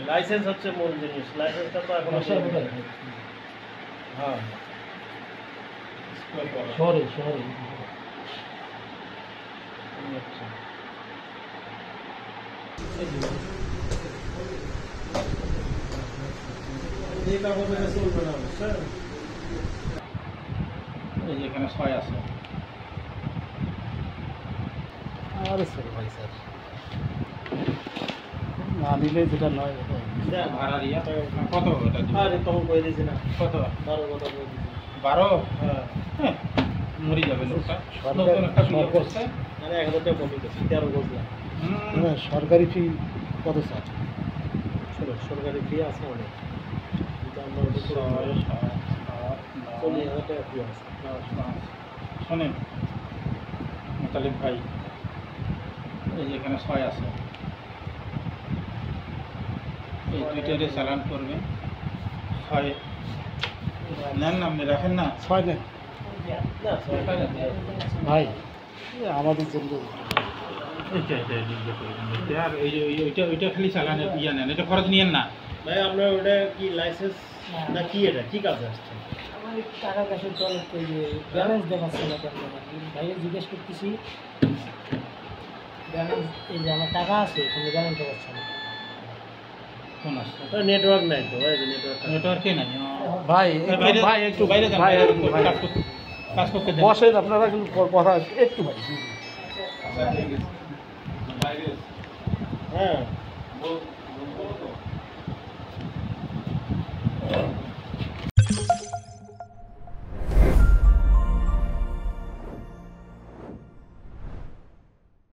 Licence হচ্ছে মূল জিনিস, লাইসেন্সটা তো এখন হ্যাঁ শহরে আচ্ছা এই কাগজ মেনে চলবে না স্যার। এই যে এখানে 6 আছে। আরে স্যার ভাই স্যার না নিলে যেটা নয় দেন ভাড়া দিয়া কত এটা দিবেন? আরে তখন কই দিছি না কত 12 কথা কই দিছি 12? হ্যাঁ হ্যাঁ, মরে যাবে লোকটা। সরকার- নতুন একটা বিয়ে সরকার- করছে। মানে 1000 টাকা কমই গেছে 13 বললাম। হুম, সরকারি ফি কত স্যার? শোনো সরকারি ফি আছে অনেক, কিন্তু আমরা ওটা করে 6, 7, 8, 9, 40,000 টাকা ফি আছে। 10, 5। শোনেন মোতালিব ভাই, এই যে এখানে 6 আছে। এই দুইটারে চালান করবেন 6 নেন না, আপনি রাখেন না। 6 নেন না সরকারি ভাই আমাদের জন্য আর এই যে ওইটা খালি চালানের ইয়া নেন, এটা খরচ নিয়েন না। ভাই আপনার ওটা কি লাইসেন্স না কি, এটা কি কাজে আসছে? আমার একটু টাকা পয়সার চলে তো যে ব্যালেন্স দেখাচ্ছে না কেন ভাইকে জিজ্ঞেস করতেছি ব্যালেন্স এই যে আমার টাকা আছে কিন্তু ব্যালেন্স দেখাচ্ছে না। ফোন আসছে, নেটওয়ার্ক নাই তো, ভাই নেটওয়ার্ক নেটওয়ার্কে নাই। ভাই ভাই একটু বাইরে যান, ভাই, বাইরে ভাই। কাজ করতে দেন। বসেন আপনারা কিন্তু কথা একটু ভাই হ্যাঁ